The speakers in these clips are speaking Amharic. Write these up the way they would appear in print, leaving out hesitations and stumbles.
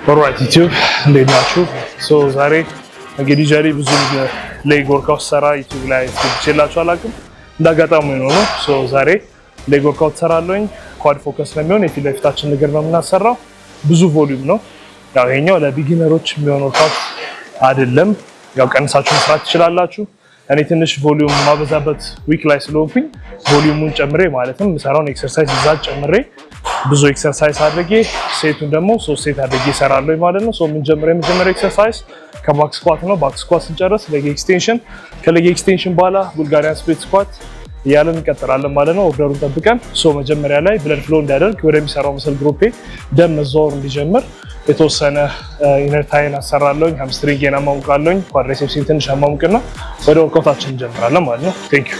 ኦልራይት ዩቲዩብ እንዴት ናችሁ? ዛሬ እንግዲህ ዛሬ ብዙ ሌግ ወርክአውት ሰራ ዩቲዩብ ላይ ትችላችሁ አላውቅም እንዳጋጣሚ ነው። ዛሬ ሌግ ወርክአውት ሰራለሁኝ። ኳድ ፎከስ ነው የሚሆን የፊት ለፊታችን እግር ነው የምናሰራው። ብዙ ቮሊዩም ነው። ያው ይሄኛው ለቢጊነሮች የሚሆን ወርክአውት አይደለም። ያው ቀንሳችሁ መስራት ትችላላችሁ። እኔ ትንሽ ቮሊዩም ማበዛበት ዊክ ላይ ስለሆንኩኝ ቮሊዩሙን ጨምሬ ማለትም የምሰራውን ኤክሰርሳይዝ ብዛት ጨምሬ ብዙ ኤክሰርሳይዝ አድርጌ ሴቱን ደግሞ 3 ሴት አድርጌ እሰራለሁ ማለት ነው። የመጀመሪያው ኤክሰርሳይዝ ከባክ ስኳት ነው። ባክ ስኳት ስንጨርስ ሌግ ኤክስቴንሽን፣ ከሌግ ኤክስቴንሽን በኋላ ቡልጋሪያን ስፕሊት ስኳት እያለን እንቀጥላለን ማለት ነው። ኦርደሩን ጠብቀን መጀመሪያ ላይ ብለድ ፍሎ እንዲያደርግ ወደሚሰራው መስል ግሩፔ ደም መዘዋወር እንዲጀምር የተወሰነ ኢነርታይን አሰራለሁኝ። ሃምስትሪንግን አማሙቃለሁኝ። ኳድሪሴፕስን ትንሽ አማሙቅና ወደ ወርክአውታችን እንጀምራለን ማለት ነው። ቴንክ ዩ።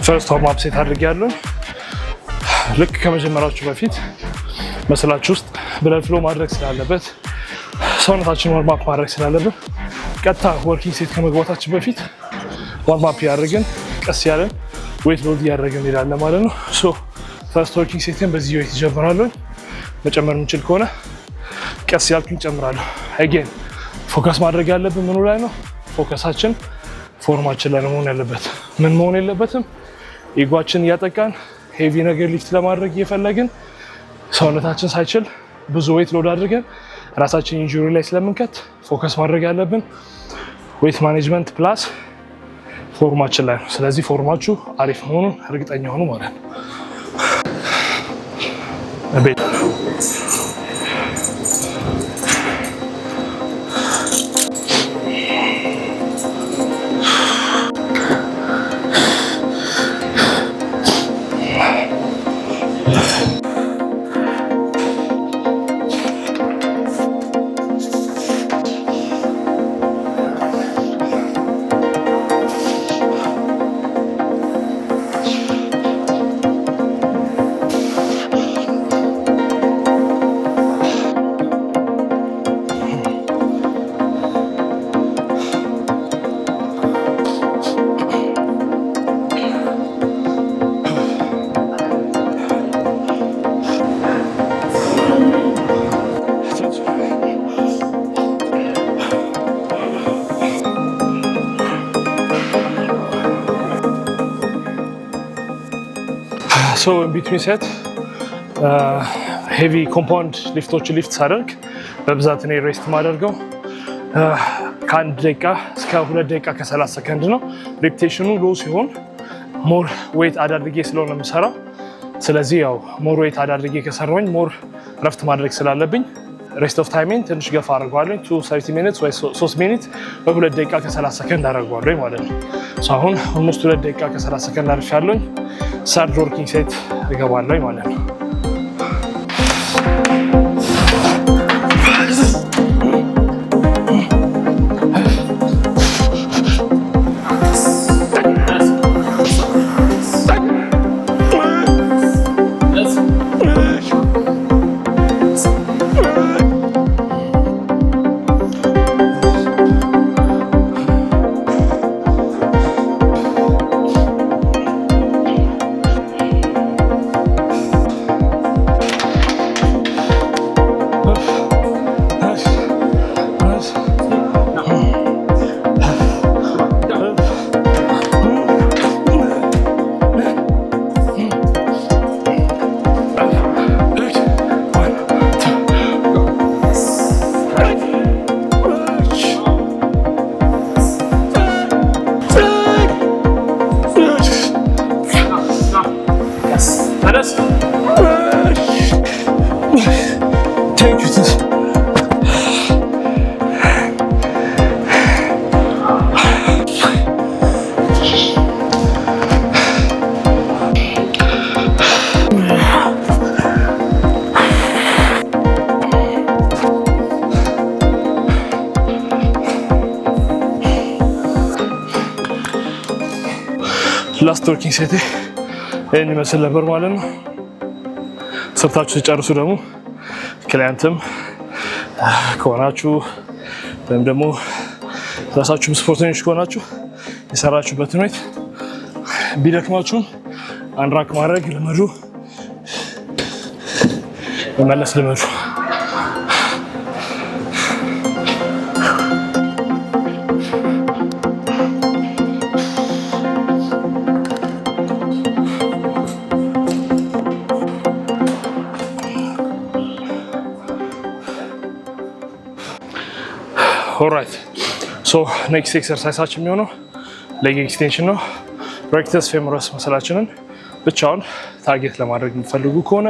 ፈርስት ዋርም አፕ ሴት አድርጌያለሁ። ልክ ከመጀመራችሁ በፊት መስላችሁ ውስጥ ብለድ ፍሎ ማድረግ ስላለበት ሰውነታችን ዋርም አፕ ማድረግ ስላለበት ቀጥታ ወርኪንግ ሴት ከመግባታችን በፊት ዋርም አፕ ያደርግን ቀስ ያለን ዌት ሎድ እያደረግን እንሄዳለን ማለት ነው። ፈርስት ወርኪንግ ሴትን በዚህ ዌት ይጀምራለሁ። መጨመር የምንችል ከሆነ ቀስ ያልኩኝ ጨምራለሁ። አጌን ፎከስ ማድረግ ያለብን ምኑ ላይ ነው? ፎከሳችን ፎርማችን ላይ መሆን ያለበት። ምን መሆን የለበትም? ኢጓችን እያጠቃን ሄቪ ነገር ሊፍት ለማድረግ እየፈለግን ሰውነታችን ሳይችል ብዙ ዌት ሎድ አድርገን ራሳችን ኢንጁሪ ላይ ስለምንከት ፎከስ ማድረግ ያለብን ዌት ማኔጅመንት ፕላስ ፎርማችን ላይ ነው። ስለዚህ ፎርማችሁ አሪፍ መሆኑን እርግጠኛ ሆኑ ማለት ነው። in between set heavy compound ሊፍቶችን ሊፍት ሳደርግ በብዛት እኔ ሬስት ማደርገው ከ1 ደቂቃ እስከ 2 ደቂቃ ከ30 ሰከንድ ነው። ሪፒቴሽኑ ሎ ሲሆን ሞር ዌት አዳርጌ ስለሆነ የምሰራው፣ ስለዚህ ያው ሞር ዌት አዳርጌ ከሰራሁኝ ሞር ረፍት ማድረግ ስላለብኝ ሬስት ኦፍ ታይሚንግ ትንሽ ገፋ አድርገዋለሁ። 30 ሚኒትስ ወይ 3 ሚኒት በ2 ደቂቃ ከ30 ሰከንድ አደርገዋለሁ ማለት ነው። አሁን ኦልሞስት 2 ደቂቃ ከ30 ሰከንድ አርፌያለሁኝ። ሰርድ ወርኪንግ ሴት እገባለሁ ማለት ነው። ላስት ወርኪንግ ሴት ይህን ይመስል ነበር ማለት ነው። ሰርታችሁ ሲጨርሱ ደግሞ ክላይንትም ከሆናችሁ ወይም ደግሞ ራሳችሁም ስፖርተኞች ከሆናችሁ የሰራችሁበት ሁኔታ ቢደክማችሁም አንድ ራክ ማድረግ ልመዱ፣ መመለስ ልመዱ። ኦልራይት ሶ ኔክስት ኤክሰርሳይሳችን የሚሆነው ሌግ ኤክስቴንሽን ነው። ሬክተስ ፌሞረስ መሰላችንን ብቻውን ታርጌት ለማድረግ የሚፈልጉ ከሆነ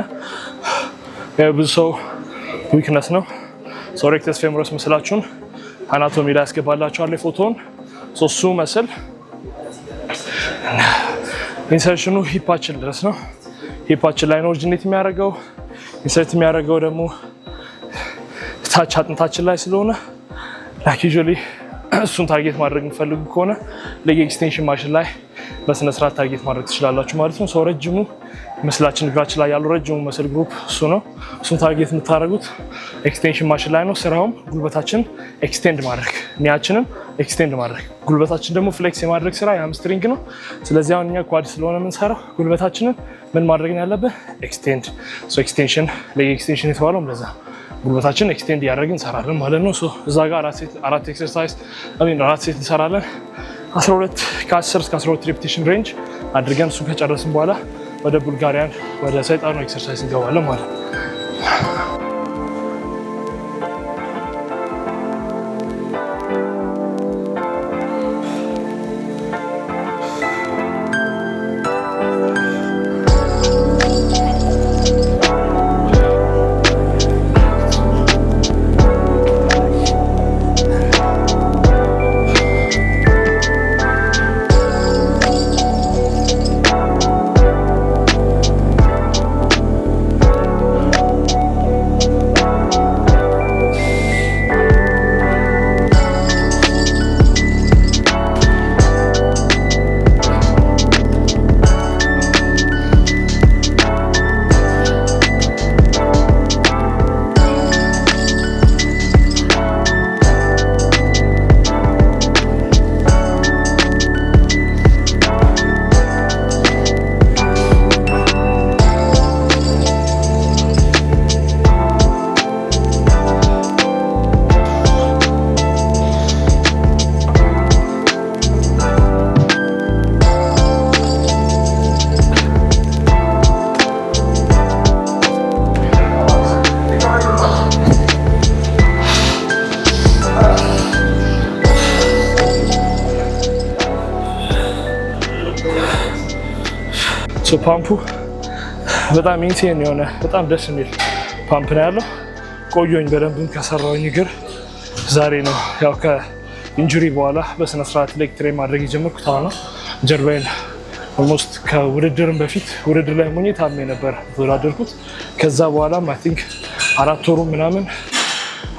ብዙ ሰው ዊክነስ ነው። ሶ ሬክተስ ፌሞረስ መሰላችሁን አናቶሚ ላይ ያስገባላችኋል ፎቶውን። ሶ እሱ መስል ኢንሰርሽኑ ሂፓችን ድረስ ነው። ሂፓችን ላይ ነው ኦሪጂኔት የሚያደርገው። ኢንሰርት የሚያደርገው ደግሞ ታች አጥንታችን ላይ ስለሆነ ላይክ ዩዥዋሊ እሱን ታርጌት ማድረግ የሚፈልጉ ከሆነ ሌግ ኤክስቴንሽን ማሽን ላይ በስነ ስርዓት ታርጌት ማድረግ ትችላላችሁ ማለት ነው። ሰው ረጅሙ ምስላችን እግራችን ላይ ያለው ረጅሙ መስል ግሩፕ እሱ ነው። እሱን ታርጌት የምታደርጉት ኤክስቴንሽን ማሽን ላይ ነው። ስራውም ጉልበታችን ኤክስቴንድ ማድረግ፣ ኒያችንን ኤክስቴንድ ማድረግ፣ ጉልበታችን ደግሞ ፍሌክስ የማድረግ ስራ የሃምስትሪንግ ነው። ስለዚህ አሁን እኛ ኳድ ስለሆነ የምንሰራው ጉልበታችንን ምን ማድረግ ነው ያለብን? ኤክስቴንድ። ሶ ኤክስቴንሽን ሌግ ኤክስቴንሽን የተባለው እንደዛ ጉልበታችን ኤክስቴንድ እያደረግን እንሰራለን ማለት ነው። እዛ ጋር አራት ኤክሰርሳይዝ አራት ሴት እንሰራለን። 12 ከ10 እስከ 12 ሬፒቴሽን ሬንጅ አድርገን እሱን ከጨረስን በኋላ ወደ ቡልጋሪያን ወደ ሰይጣኑ ኤክሰርሳይዝ እንገባለን ማለት ነው። ፓምፑ በጣም ኢንቴን የሆነ በጣም ደስ የሚል ፓምፕ ነው ያለው። ቆየኝ በደንብም ከሰራውኝ እግር ዛሬ ነው ያው ከኢንጁሪ በኋላ በስነ ስርዓት ሌግ ትሬን ማድረግ የጀመርኩት። አሁን ጀርባዬን ኦልሞስት ከውድድርም በፊት ውድድር ላይ ሆኜ ታሜ ነበር ተወዳደርኩት። ከዛ በኋላ አይ ቲንክ 4 ወሩ ምናምን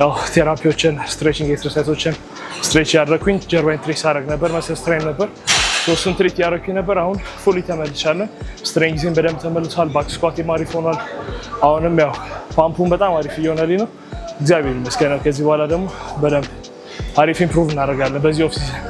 ያው ቴራፒዎችን ስትሬቺንግ ኤክሰርሳይዞችን ስትሬች ያደረኩኝ ጀርባዬን ትሬስ አደረግ ነበር። መሰል ስትሬን ነበር ሶስቱን ትሪት ያደረኩኝ ነበር። አሁን ፉሊ ተመልሻለን። ስትሬንግዜን በደንብ ተመልሷል። ባክ ስኳቴም አሪፍ ሆኗል። አሁንም ያው ፓምፑን በጣም አሪፍ እየሆነልኝ ነው። እግዚአብሔር ይመስገን። ከዚህ በኋላ ደግሞ በደንብ አሪፍ ኢምፕሩቭ እናደርጋለን በዚህ ኦፍ ሲዝን።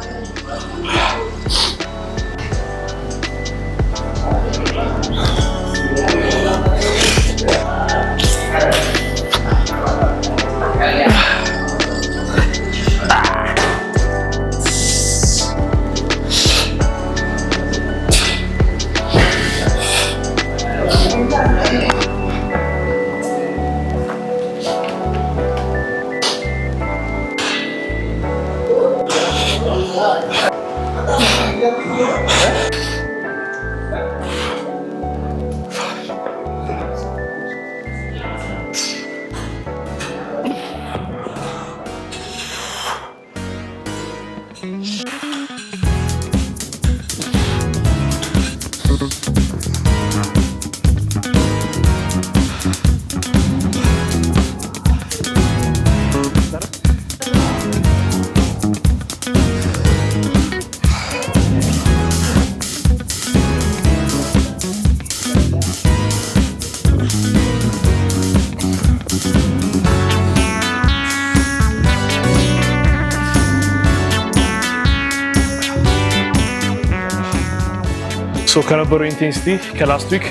ሶ ከነበረው ኢንቴንሲቲ ከላስት ዊክ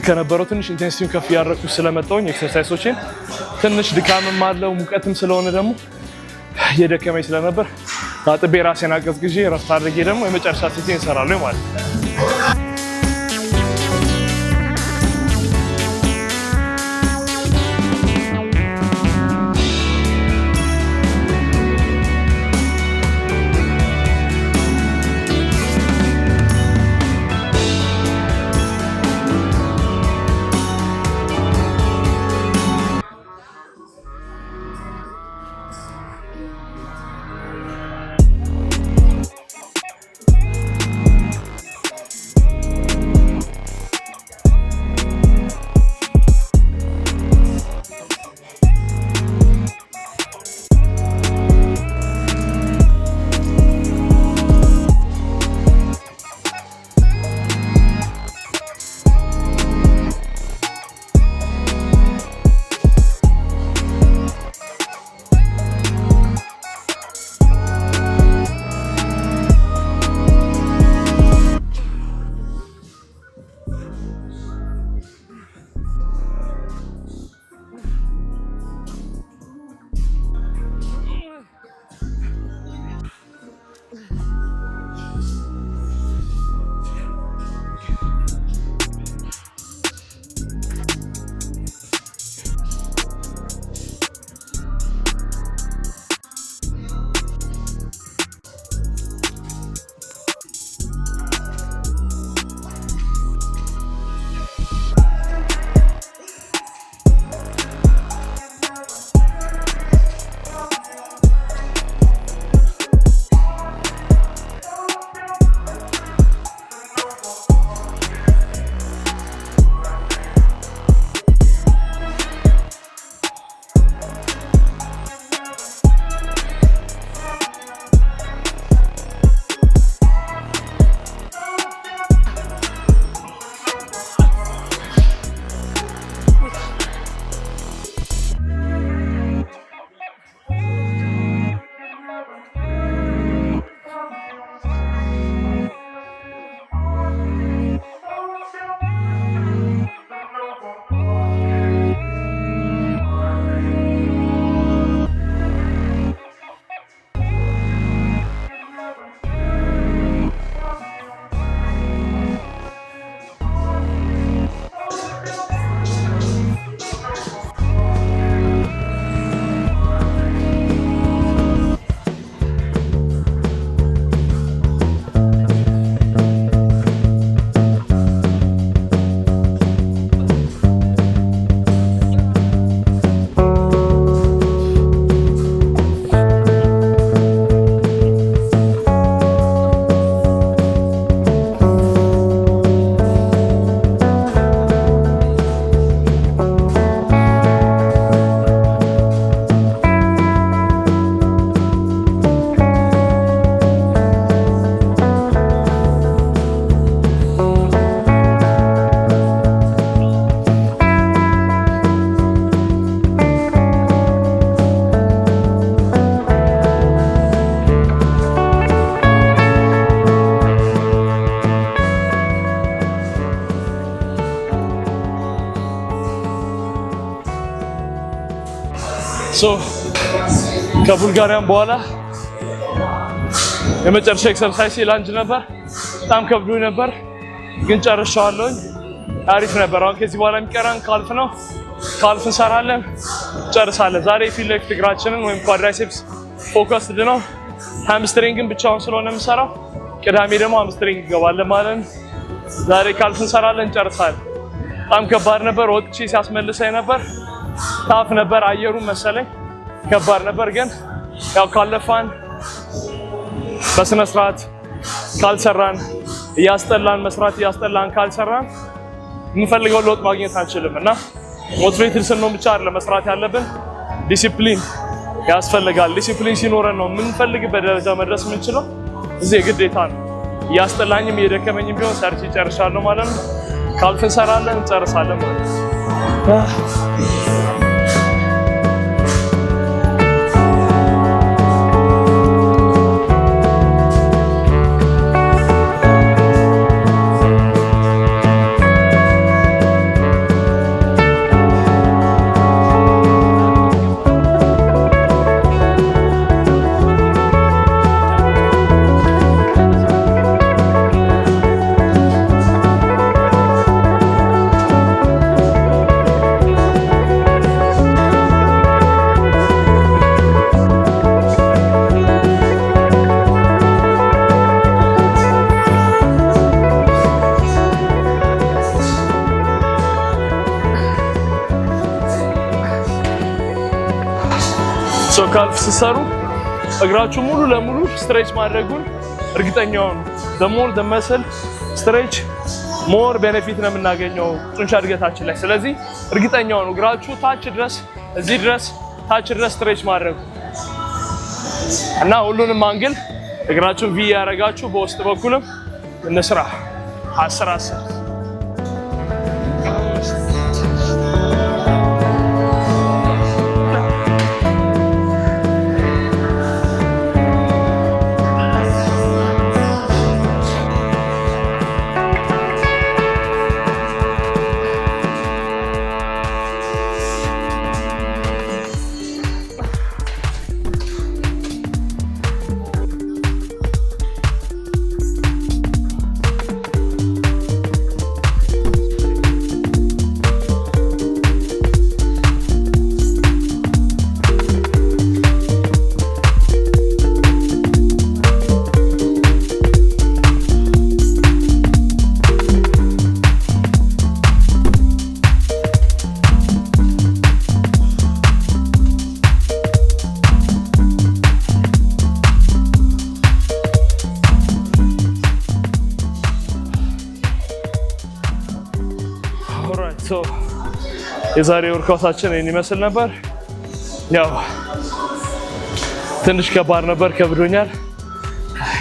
ከነበረው ትንሽ ኢንቴንሲቲውን ከፍ ያደረኩ ስለመጣሁኝ ኤክሰርሳይሶችን ትንሽ ድካምም አለው ሙቀትም ስለሆነ ደግሞ የደከመኝ ስለነበር ታጥቤ ራሴን አቀዝቅዤ ረፍት አድርጌ ደግሞ የመጨረሻ ሴቴን እሰራለሁ ማለት ነው። ከቡልጋሪያም በኋላ የመጨረሻ ኤክሰርሳይዝ ላንጅ ነበር። በጣም ከብዶ ነበር ግን ጨርሻለሁ። አሪፍ ነበር። አሁን ከዚህ በኋላ የሚቀረን ካልፍ ነው። ካልፍ እንሰራለን፣ ጨርሳለን። ዛሬ ፊት ለፊት እግራችንን ወይም ኳድራይሴፕስ ፎከስድ ነው። ሃምስትሪንግን ብቻውን ስለሆነ የምንሰራው፣ ቅዳሜ ደግሞ ሃምስትሪንግ ይገባለን ማለት ነው። ዛሬ ካልፍ እንሰራለን፣ ጨርሳለን። በጣም ከባድ ነበር። ወጥቼ ሲያስመልሰኝ ነበር። ታፍ ነበር አየሩ መሰለኝ ከባድ ነበር። ግን ያው ካለፋን በስነ ስርዓት ካልሰራን እያስጠላን መስራት እያስጠላን ካልሰራን የምንፈልገው ለውጥ ማግኘት አንችልም እና ሞቲቬትድ ስንሆን ብቻ አይደለም መስራት ያለብን፣ ዲሲፕሊን ያስፈልጋል። ዲሲፕሊን ሲኖረን ነው የምንፈልግበት ደረጃ መድረስ የምንችለው። እዚህ ግዴታ ነው። እያስጠላኝም እየደከመኝም ቢሆን ሰርቼ እጨርሻለሁ ማለት ነው። ካልፍ እንሰራለን እንጨርሳለን ማለት ነው። ካልፍ ስትሰሩ እግራችሁ ሙሉ ለሙሉ ስትሬች ማድረጉን እርግጠኛ ሁኑ። the more the muscle stretch more benefit ነው የምናገኘው ጡንቻ እድገታችን ላይ። ስለዚህ እርግጠኛ ሁኑ እግራችሁ ታች ድረስ እዚህ ድረስ ታች ድረስ ስትሬች ማድረጉ እና ሁሉንም አንግል እግራችሁን ቪ ያረጋችሁ በውስጥ በኩልም እንስራ 10 የዛሬ ወርካውታችን ይሄን ይመስል ነበር። ያው ትንሽ ከባድ ነበር፣ ከብዶኛል።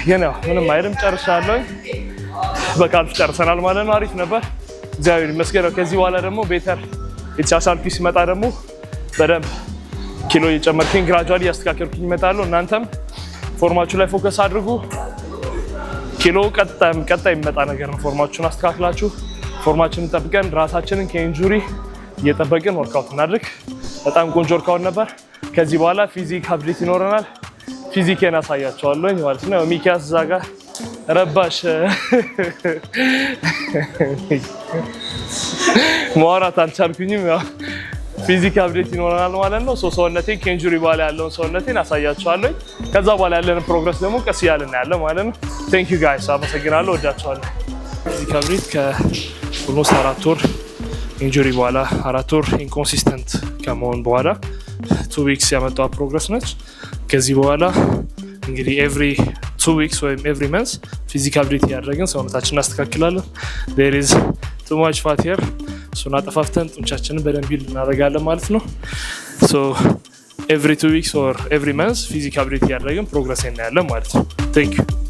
ግን ያው ምንም አይደለም ጨርሻለሁ። በቃልፍ ጨርሰናል ማለት ነው። አሪፍ ነበር፣ እግዚአብሔር ይመስገን። ከዚህ በኋላ ደግሞ ቤተር የተሻሻልኩ ሲመጣ ደግሞ በደንብ ኪሎ እየጨመርኩኝ ግራጁዋሊ ያስተካከልኩኝ እመጣለሁ። እናንተም ፎርማችሁ ላይ ፎከስ አድርጉ። ኪሎ ቀጣይ የሚመጣ ነገር ነው። ፎርማችሁን አስተካክላችሁ ፎርማችንን ጠብቀን ራሳችንን ከኢንጁሪ እየጠበቅን ወርካውት እናድርግ። በጣም ቆንጆ ወርካውት ነበር። ከዚህ በኋላ ፊዚክ አፕዴት ይኖረናል። ፊዚኬን አሳያቸዋለሁ ማለት ነው። ሚኪያስ እዛ ጋር ረባሽ ማውራት አልቻልኩኝም። ያው ፊዚክ አፕዴት ይኖረናል ማለት ነው። ሰውነቴን ከኢንጁሪ በኋላ ያለውን ሰውነቴን አሳያቸዋለሁ። ከዛ በኋላ ያለን ፕሮግረስ ደግሞ ቀስ እያልን እናያለን ማለት ነው። ቴንክ ዩ ጋይስ፣ አመሰግናለሁ፣ ወዳቸዋለሁ። ፊዚክ አፕዴት ከኦልሞስት 4 ወር ኢንጁሪ በኋላ 4 ወር ኢንኮንሲስተንት ከመሆን በኋላ 2 ዊክስ ያመጣው ፕሮግረስ ነች። ከዚህ በኋላ እንግዲህ ኤቭሪ 2 ዊክስ ወይም ኤቭሪ መንስ ፊዚክ አፕዴት እያደረግን ሰውነታችንን እናስተካክላለን። there is too much fat here እሱን አጠፋፍተን ጡንቻችንን በደንብ ቢልድ እናደርጋለን ማለት ነው። so every 2 weeks or every month ፊዚክ አፕዴት እያደረግን ፕሮግረስ እናያለን ማለት ነው። thank you